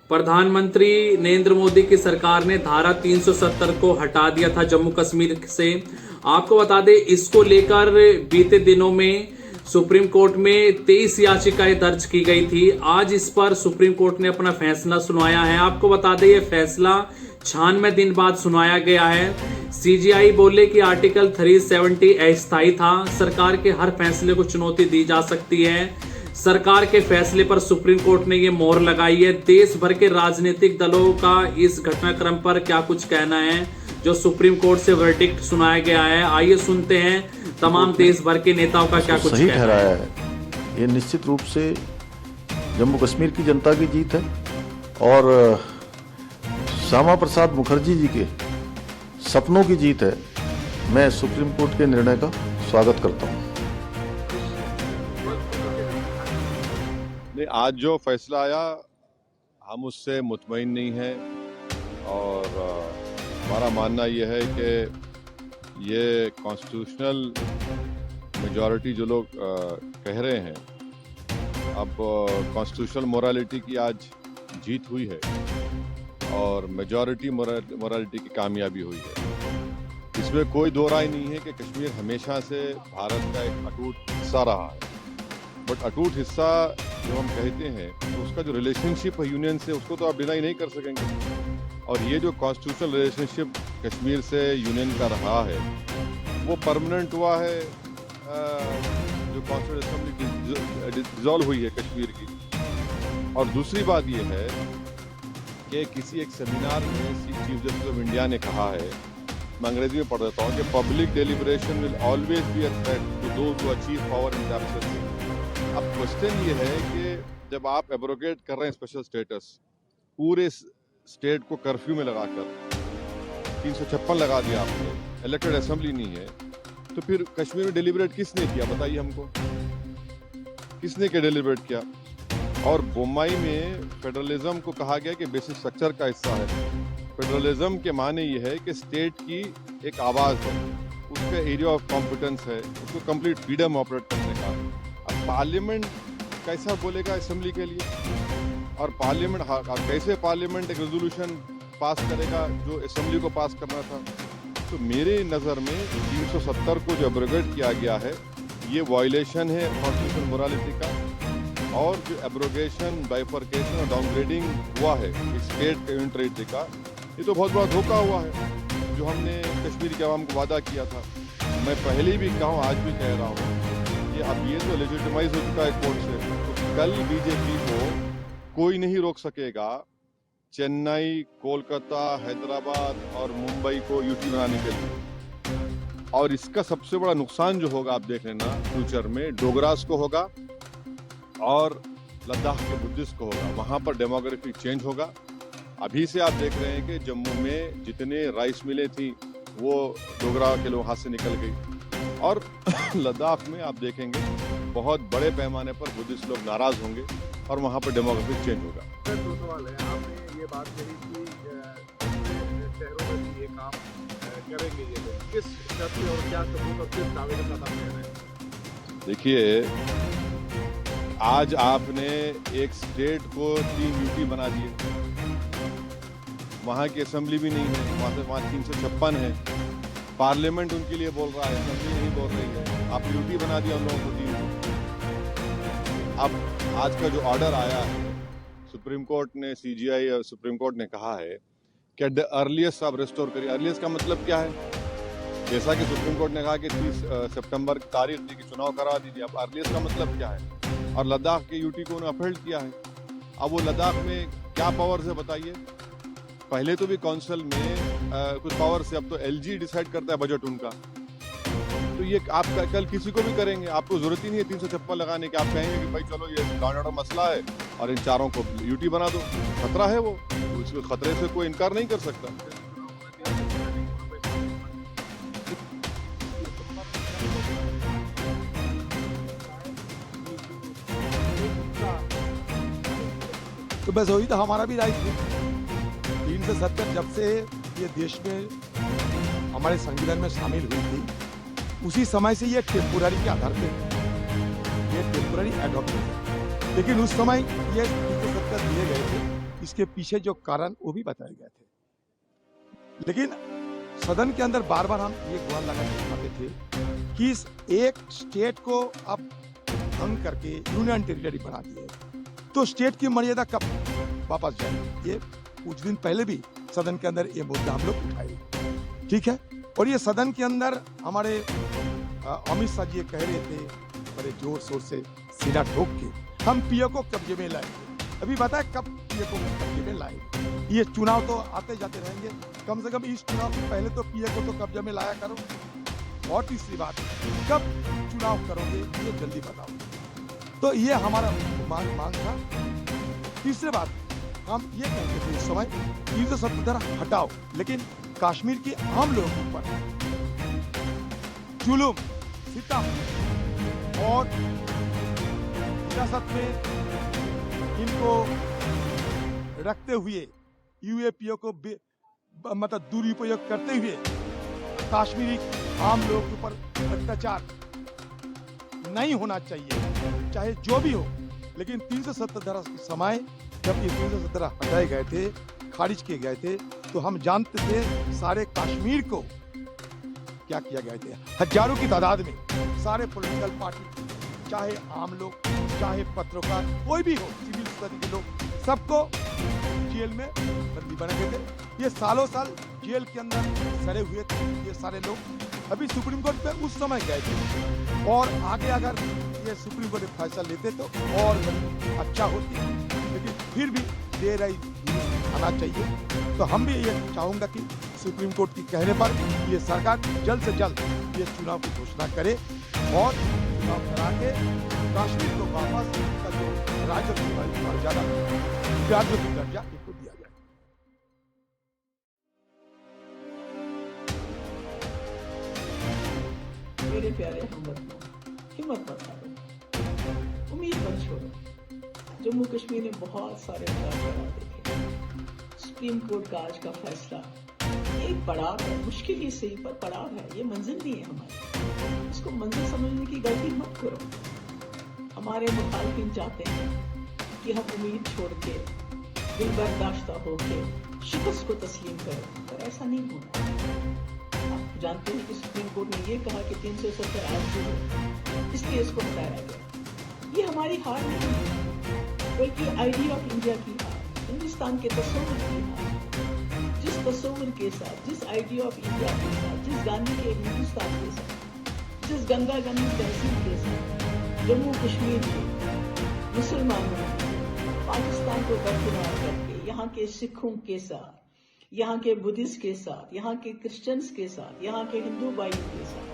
प्रधानमंत्री नरेंद्र मोदी की सरकार ने धारा 370 को हटा दिया था जम्मू कश्मीर से। आपको बता दें, इसको लेकर बीते दिनों में सुप्रीम कोर्ट में 23 याचिकाएं दर्ज की गई थी। आज इस पर सुप्रीम कोर्ट ने अपना फैसला सुनाया है। आपको बता दें, यह फैसला 96 दिन बाद सुनाया गया है। सीजीआई बोले कि आर्टिकल 370 अस्थायी था। सरकार के हर फैसले को चुनौती दी जा सकती है। सरकार के फैसले पर सुप्रीम कोर्ट ने ये मोहर लगाई है। देश भर के राजनीतिक दलों का इस घटनाक्रम पर क्या कुछ कहना है जो सुप्रीम कोर्ट से वर्डिक्ट सुनाया गया है। आइए सुनते हैं तमाम देश भर के नेताओं का क्या कुछ सही कहना ठहराया है। ये निश्चित रूप से जम्मू कश्मीर की जनता की जीत है और श्यामा प्रसाद मुखर्जी जी के सपनों की जीत है। मैं सुप्रीम कोर्ट के निर्णय का स्वागत करता हूं। आज जो फैसला आया, हम उससे मुतमईन नहीं हैं और हमारा मानना यह है कि ये कॉन्स्टिट्यूशनल मेजॉरिटी जो लोग कह रहे हैं, अब कॉन्स्टिट्यूशनल मोरालिटी की आज जीत हुई है और मेजॉरिटी मोरालिटी की कामयाबी हुई है। इसमें कोई दो राय नहीं है कि कश्मीर हमेशा से भारत का एक अटूट हिस्सा रहा है। बट अटूट हिस्सा जो हम कहते हैं, तो उसका जो रिलेशनशिप है यूनियन से, उसको तो आप डिनाई नहीं कर सकेंगे। और ये जो कॉन्स्टिट्यूशनल रिलेशनशिप कश्मीर से यूनियन का रहा है, वो परमानेंट हुआ है। जो कॉन्स्टिट्यूशनल असेंबली डिसॉल्व हुई है कश्मीर की। और दूसरी बात ये है कि किसी एक सेमिनार में चीफ जस्टिस ऑफ इंडिया ने कहा है, मैं अंग्रेजी में पढ़ देता हूँ, कि public deliberation will always be a threat to those who achieve power in the absence. अब क्वेश्चन ये है कि जब आप एब्रोगेट कर रहे हैं स्पेशल स्टेटस, पूरे स्टेट को कर्फ्यू में लगाकर 356 लगा दिया आपने, इलेक्टेड असेंबली नहीं है, तो फिर कश्मीर में डेलिब्रेट किसने किया? बताइए हमको, किसने क्या डेलिब्रेट किया? और बोम्बई में फेडरलिज्म को कहा गया कि बेसिक स्ट्रक्चर का हिस्सा है। फेडरलिज्म के माने ये है कि स्टेट की एक आवाज़ है, उसका एरिया ऑफ कॉम्पिटेंस है, उसको कंप्लीट फ्रीडम ऑपरेट करने का। अब पार्लियामेंट कैसा बोलेगा असेंबली के लिए? और पार्लियामेंट कैसे पार्लियामेंट एक रेजोल्यूशन पास करेगा जो असेंबली को पास करना था? तो मेरे नज़र में 370 को जो एब्रोगेट किया गया है, ये वायलेशन है कॉन्स्टिट्यूशनल मोरालिटी का। और जो एब्रोगेशन, बाइफर्केशन और डाउनग्रेडिंग हुआ है स्टेट के यूनियन टेरिटरी का, ये तो बहुत बड़ा धोखा हुआ है जो हमने कश्मीर के अवाम को वादा किया था। मैं पहले भी कहा हूँ, आज भी कह रहा हूँ कि अब ये तो लेजिटिमाइज हो चुका है कोर्ट से। तो कल बीजेपी को कोई नहीं रोक सकेगा चेन्नई, कोलकाता, हैदराबाद और मुंबई को यूटी बनाने के लिए। और इसका सबसे बड़ा नुकसान जो होगा, आप देख लेना, फ्यूचर में डोगरास को होगा और लद्दाख के बुद्धिस्ट को होगा। वहाँ पर डेमोग्राफिक चेंज होगा। अभी से आप देख रहे हैं कि जम्मू में जितने राइस मिलें थी, वो डोगरा के लोग हाथ से निकल गई। और लद्दाख में आप देखेंगे बहुत बड़े पैमाने पर बुद्धिस्ट लोग नाराज होंगे और वहाँ पर डेमोग्राफिक चेंज होगा। सर, दो सवाल है। आपने ये बात कही कि शहरों में भी ये काम करेंगे ये लोग, किस शर्त पे और क्या सबूत और किस दावे के साथ आप कह रहे हैं? देखिए, आज आपने एक स्टेट को 3 यूटी बना दिए, वहाँ की असेंबली भी नहीं है, वहाँ 356 है। पार्लियामेंट उनके लिए बोल रहा है, असेंबली नहीं बोल रही है। आप यूटी बना दिया उन लोगों को 3। अब आज का जो ऑर्डर आया है सुप्रीम कोर्ट ने, सीजीआई और सुप्रीम कोर्ट ने कहा है कि एट द अर्लीस्ट आप रिस्टोर करिए। अर्लीस्ट का मतलब क्या है? जैसा कि सुप्रीम कोर्ट ने कहा कि 30 सितंबर की तारीख दी कि चुनाव करा दीजिए। अब अर्लीस्ट का मतलब क्या है? और लद्दाख के यूटी को उन्होंने अपहेल्ड किया है। अब वो लद्दाख में क्या पावर्स है बताइए? पहले तो भी काउंसिल में कुछ पावर से, अब तो एलजी डिसाइड करता है बजट उनका। तो ये आप कल किसी को भी करेंगे, आपको जरूरत ही नहीं है 356 लगाने की। आप कहेंगे कि भाई चलो ये लॉ एंड ऑर्डर मसला है और इन चारों को यूटी बना दो। खतरा है वो, उसके खतरे से कोई इनकार नहीं कर सकता। तो बस वही तो हमारा भी राइट है। 370 जब से ये देश में हमारे संविधान में शामिल हुई थी, उसी समय से ये टेम्पोररी के आधार पे ये टेम्पोररी एडॉप्ट है। लेकिन उस समय ये 370 दिए गए थे इसके पीछे जो कारण वो भी बताए गए थे। लेकिन सदन के अंदर बार बार हम ये गुहार लगा के थे कि इस एक स्टेट को अब भंग करके यूनियन टेरिटरी बना दिए तो स्टेट की मर्यादा कब वापस जाएगी। ये कुछ दिन पहले भी सदन के अंदर ये मुद्दा हम लोग उठाए, ठीक है। और ये सदन के अंदर हमारे अमित शाह जी कह रहे थे बड़े जोर शोर से सीना ठोक के हम पीओ को कब्जे में लाएंगे। अभी बताए कब पीओ को कब्जे में लाएंगे। ये चुनाव तो आते जाते रहेंगे, कम से कम इस चुनाव से पहले तो पीओ को तो कब्जे में लाया करो। और तीसरी बात, कब चुनाव करोगे ये जल्दी बताओ। तो ये हमारा मांग था। तीसरी बात, हम ये कहते थे उस समय 370 हटाओ, लेकिन कश्मीर के आम लोगों के ऊपर जुलूम, सितम और हिरासत में इनको रखते हुए यूएपीओ को मतलब दुरुपयोग करते हुए कश्मीरी आम लोगों के ऊपर अत्याचार नहीं होना चाहिए, चाहे जो भी हो। लेकिन 370 के समय जब ये 370 हटाए गए थे, खारिज किए गए थे, तो हम जानते थे सारे कश्मीर को क्या किया गया थे। हजारों की तादाद में सारे पॉलिटिकल पार्टी, चाहे आम लोग, चाहे पत्रकार, कोई भी हो, सिविल सोसाइटी के लोग, सबको जेल में बंदी बना गए थे। ये सालों साल जेल के अंदर सड़े हुए थे ये सारे लोग। अभी सुप्रीम कोर्ट पे उस समय गए थे और आगे अगर ये सुप्रीम कोर्ट फैसला लेते तो और अच्छा होती, लेकिन फिर भी देर आई आना चाहिए। तो हम भी ये चाहूंगा कि सुप्रीम कोर्ट की कहने पर ये सरकार जल्द से जल्द ये चुनाव की घोषणा करे और चुनाव करा के कश्मीर को वापस का जो राज्य मर्यादा राज्य की दर्जा इनको दिया जाए। मेरे प्यारे हमवतनों, हिम्मत मत हारो, उम्मीद मत छोड़ो। जम्मू कश्मीर ने बहुत सारे उतार देखे। सुप्रीम कोर्ट का आज का फैसला एक पड़ाव है, मुश्किल ही सही पर पड़ाव है, ये मंजिल नहीं है हमारी। इसको मंजिल समझने की गलती मत करो। हमारे मुखालिफिन चाहते हैं कि हम उम्मीद छोड़ के, दिल बर्दाश्ता होके शिकस्त को तस्लीम करें, पर ऐसा नहीं होना। आप जानते हैं कि सुप्रीम कोर्ट ने ये कहा कि 370 आरजी है, इसलिए इसको हटाया गया। ये हमारी हार नहीं है, बल्कि आइडिया ऑफ इंडिया की हार, हिंदुस्तान के तस्वुर की हार। जिस तस्वुर के साथ, जिस आइडिया ऑफ इंडिया के साथ, जिस गांधी के हिंदुस्तान के साथ, जिस गंगा गंदी तहसील के साथ जम्मू कश्मीर के मुसलमानों पाकिस्तान को दरकिनार करके यहाँ के सिखों के साथ, यहाँ के बुद्धिस्ट के साथ, यहाँ के क्रिश्चियंस के साथ, यहाँ के हिंदू भाइयों के साथ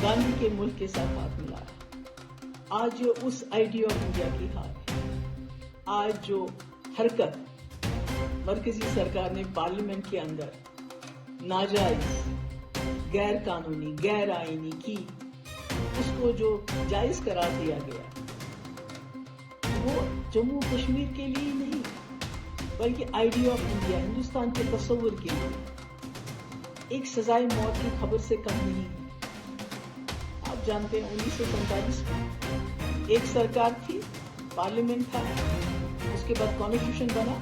गांधी के मुल्क के साथ हाथ मिलाया। आज जो उस आइडिया ऑफ इंडिया की हार है, आज जो हरकत मरकजी सरकार ने पार्लियामेंट के अंदर नाजायज, गैर कानूनी, गैर आईनी की, उसको जो जायज करार दिया गया, वो जम्मू कश्मीर के लिए नहीं बल्कि आइडिया ऑफ इंडिया, हिंदुस्तान के तस्वुर के लिए एक सजाए मौत की खबर से कम नहीं है। आप जानते हैं 1947 में एक सरकार थी, पार्लियामेंट था, उसके बाद कॉन्स्टिट्यूशन बना,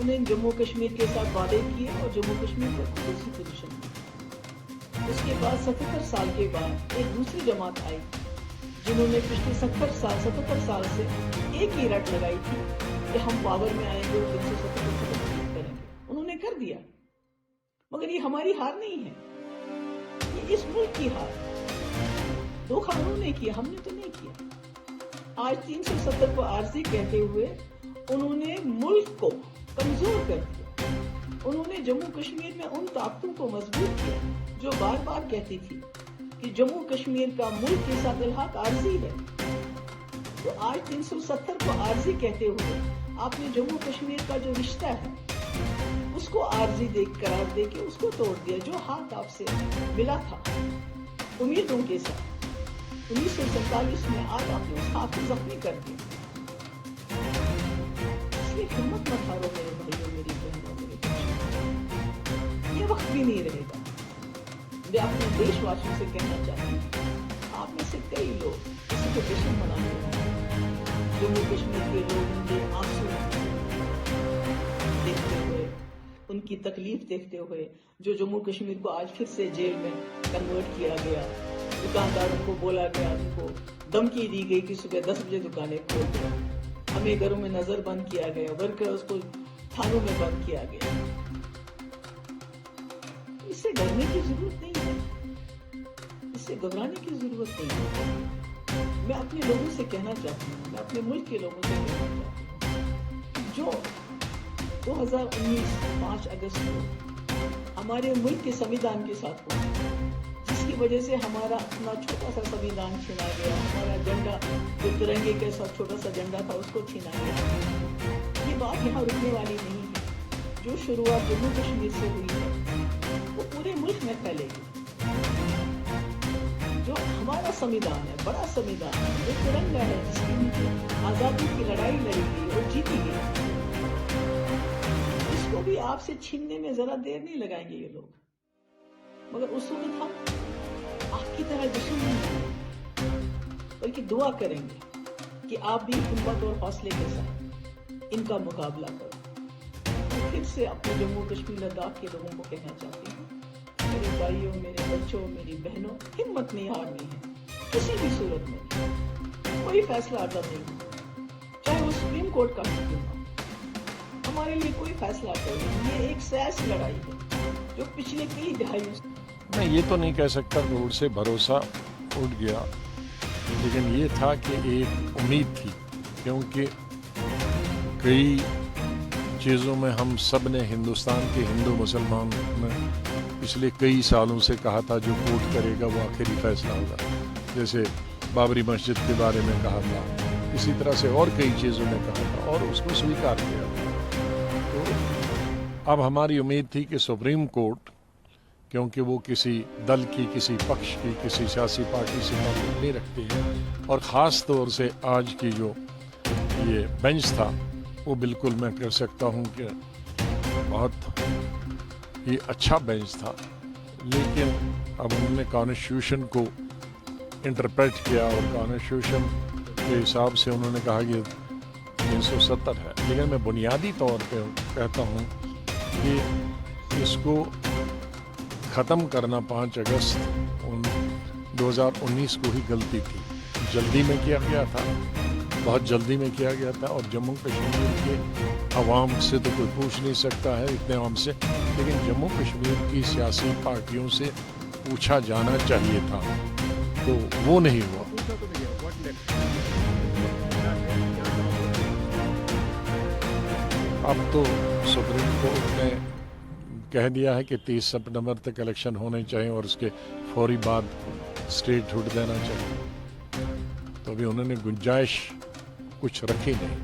उन्हें जम्मू कश्मीर के साथ वादे किए और जम्मू कश्मीर को खुद सी पोजीशन दी। उसके बाद 77 साल के बाद एक दूसरी जमात आई जिन्होंने पिछले 77 साल से एक ही रट लगाई थी कि हम पावर में आएंगे और 370 करेंगे। उन्होंने कर दिया, मगर ये हमारी हार नहीं है, ये इस मुल्क की हार। धोखा उन्होंने किया, हमने तो नहीं किया। आज 370 को आरजी कहते हुए उन्होंने मुल्क को कमजोर कर दिया। उन्होंने जम्मू कश्मीर में उन ताकतों को मजबूत किया जो बार बार कहती थी कि जम्मू कश्मीर का मुल्क के साथ इल्हाक आरजी है। तो आज 370 को आरजी कहते हुए आपने जम्मू कश्मीर का जो रिश्ता है उसको आरजी करार दे के उसको तोड़ दिया, जो हाथ आपसे मिला था उम्मीदों के साथ 1947 में। आज आपने उस हाथ को जख्मी कर दिया। इसलिए हिम्मत मत हारो मेरे भाइयों, मेरी बहनों, मेरे बच्चों। ये वक्त भी नहीं रहेगा। मैं अपने देशवासियों से कहना चाहती हूँ, आप में से कई लोग इसी को जश्न मनाते हैं। जम्मू कश्मीर के लोग उनके आंसू उनकी तकलीफ देखते हुए जो जम्मू कश्मीर को आज फिर से जेल में कन्वर्ट किया गया, दुकानदारों को बोला गया, उनको धमकी दी गई कि सुबह 10 बजे दुकानें खोल दो, हमें घरों में नजरबंद किया गया, वर्कर्स को थानों में बंद किया गया। इससे डरने की जरूरत नहीं है, इससे घबराने की जरूरत नहीं है। मैं अपने लोगों से कहना चाहती हूँ, मैं अपने मुल्क के लोगों से कहना चाहती हूँ, जो 2019 5 अगस्त को हमारे मुल्क के संविधान के साथ हुआ, जिसकी वजह से हमारा अपना छोटा सा संविधान छीना गया, हमारा झंडा जो तिरंगे के साथ छोटा सा झंडा था उसको छीना गया। ये बात यहाँ रुकने वाली नहीं है। जो शुरुआत जम्मू कश्मीर से हुई है वो पूरे मुल्क में फैलेगी। जो हमारा संविधान है, बड़ा संविधान है, जो तिरंगा है, जिसकी नीचे आजादी की लड़ाई लड़ी गई और जीती गई, इसको भी आपसे छीनने में जरा देर नहीं लगाएंगे ये लोग। मगर उस वक्त हम आपकी तरह जश्न नहीं करेंगे, बल्कि दुआ करेंगे कि आप भी हिम्मत और हौसले के साथ इनका मुकाबला करो। मैं फिर से अपने जम्मू कश्मीर लद्दाख के लोगों को कहना चाहती हूँ, मेरे भाइयों, मेरे बच्चों, मेरी बहनों, हिम्मत नहीं हारनी है किसी भी सूरत में। कोई फैसला आता नहीं, चाहे वो सुप्रीम कोर्ट का क्यों ना, हमारे लिए कोई फैसला नहीं। ये एक सियासी लड़ाई है जो पिछले कई दहाइयों से। मैं ये तो नहीं कह सकता रोड से भरोसा उठ गया, लेकिन ये था कि एक उम्मीद थी, क्योंकि कई चीज़ों में हम सब ने, हिंदुस्तान के हिंदू मुसलमान ने पिछले कई सालों से कहा था जो कोर्ट करेगा वो आखिरी फैसला होगा। जैसे बाबरी मस्जिद के बारे में कहा था, इसी तरह से और कई चीज़ों में कहा था और उसको स्वीकार किया। तो अब हमारी उम्मीद थी कि सुप्रीम कोर्ट, क्योंकि वो किसी दल की, किसी पक्ष की, किसी सियासी पार्टी से ताल्लुक नहीं रखती है, और ख़ास तौर से आज की जो ये बेंच था वो बिल्कुल मैं कह सकता हूँ कि बहुत ही अच्छा बेंच था। लेकिन अब उन्होंने कॉन्स्टिट्यूशन को इंटरप्रेट किया और कॉन्स्टिट्यूशन के हिसाब से उन्होंने कहा कि 370 है। लेकिन मैं बुनियादी तौर पे कहता हूँ कि इसको ख़त्म करना 5 अगस्त 2019 को ही गलती थी। जल्दी में किया गया था, बहुत जल्दी में किया गया था, और जम्मू कश्मीर के अवाम से तो कोई पूछ नहीं सकता है, इतने आवाम से, लेकिन जम्मू कश्मीर की सियासी पार्टियों से पूछा जाना चाहिए था, तो वो नहीं हुआ। अब तो सुप्रीम कोर्ट ने कह दिया है कि 30 सितंबर तक इलेक्शन होने चाहिए और उसके फौरी बाद स्टेटहुड देना चाहिए। तो अभी उन्होंने गुंजाइश कुछ रखी नहीं।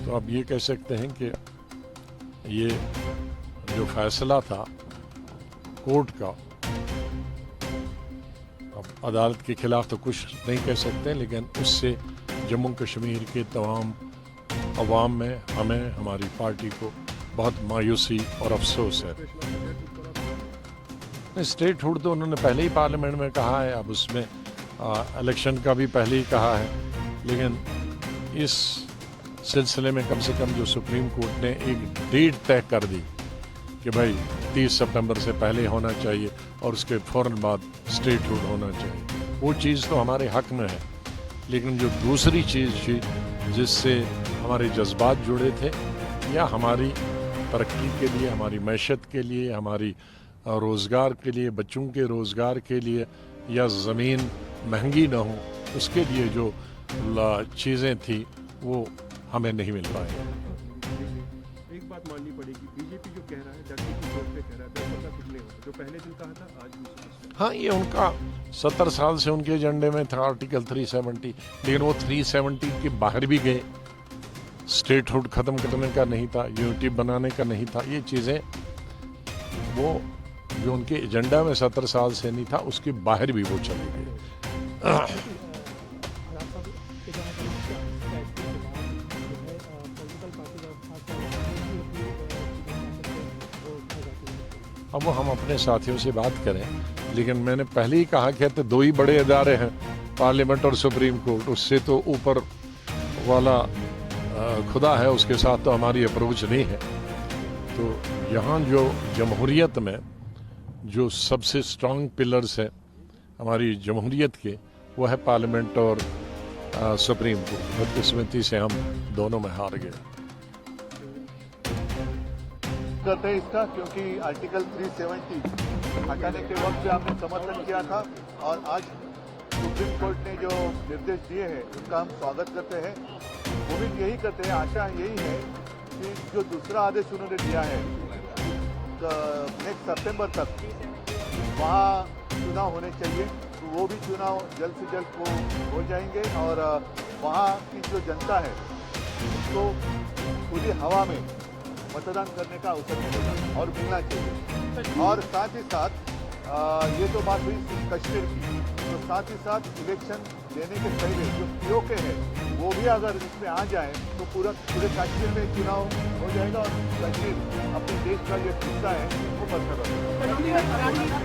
तो अब ये कह सकते हैं कि ये जो फैसला था कोर्ट का, अब अदालत के खिलाफ तो कुछ नहीं कह सकते, लेकिन उससे जम्मू कश्मीर के तमाम अवाम में, हमें, हमारी पार्टी को बहुत मायूसी और अफसोस है। स्टेटहुड तो उन्होंने पहले ही पार्लियामेंट में कहा है, अब उसमें इलेक्शन का भी पहले ही कहा है, लेकिन इस सिलसिले में कम से कम जो सुप्रीम कोर्ट ने एक डेट तय कर दी कि भाई 30 सितंबर से पहले होना चाहिए और उसके फ़ौरन बाद स्टेटहुड होना चाहिए, वो चीज़ तो हमारे हक में है। लेकिन जो दूसरी चीज़ थी जिससे हमारे जज्बात जुड़े थे, या हमारी तरक्की के लिए, हमारी मैशत के लिए, हमारी रोज़गार के लिए, बच्चों के रोज़गार के लिए, या ज़मीन महंगी ना हो, उसके लिए जो चीज़ें थी वो हमें नहीं मिल पाई। एक बात माननी पड़ेगी, बीजेपी जो कह रहा है धरती की चोट पे कह रहा है, दरअसल कुछ नहीं होता। जो पहले दिन कहा था आज भी। हाँ, ये उनका 70 साल से उनके एजेंडे में था आर्टिकल 370, लेकिन वो 370 के बाहर भी गए। स्टेटहुड ख़त्म करने का नहीं था, यूनिटी बनाने का नहीं था, ये चीज़ें वो जो उनके एजेंडा में 70 साल से नहीं था उसके बाहर भी वो चले गए। अब वो हम अपने साथियों से बात करें, लेकिन मैंने पहले ही कहा कि तो 2 ही बड़े इदारे हैं, पार्लियामेंट और सुप्रीम कोर्ट, उससे तो ऊपर वाला खुदा है, उसके साथ तो हमारी अप्रोच नहीं है। तो यहाँ जो जमहूरियत में जो सबसे स्ट्रांग पिलर्स है हमारी जमहूरियत के, वो है पार्लियामेंट और सुप्रीम कोर्ट। बदकिस्मती से हम दोनों में हार गए। करते हैं इसका, क्योंकि आर्टिकल 370 हटाने के वक्त भी आपने समर्थन किया था और आज सुप्रीम कोर्ट ने जो निर्देश दिए हैं उनका हम स्वागत करते हैं। उम्मीद यही करते हैं, आशा यही है कि जो दूसरा आदेश उन्होंने दिया है नेक्स्ट सितंबर तक वहाँ चुनाव होने चाहिए, तो वो भी चुनाव जल्द से जल्द हो जाएंगे और वहाँ की जो जनता है उसको खुली हवा में मतदान करने का अवसर मिलेगा और मिलना चाहिए। और साथ ही साथ ये तो बात हुई कश्मीर की, तो साथ ही साथ इलेक्शन लेने के पहले जो पीओके है वो भी अगर इसमें आ जाए तो पूरे कश्मीर में चुनाव हो जाएगा और कश्मीर अपने देश का जो हिस्सा है वो बरकरार रहेगा।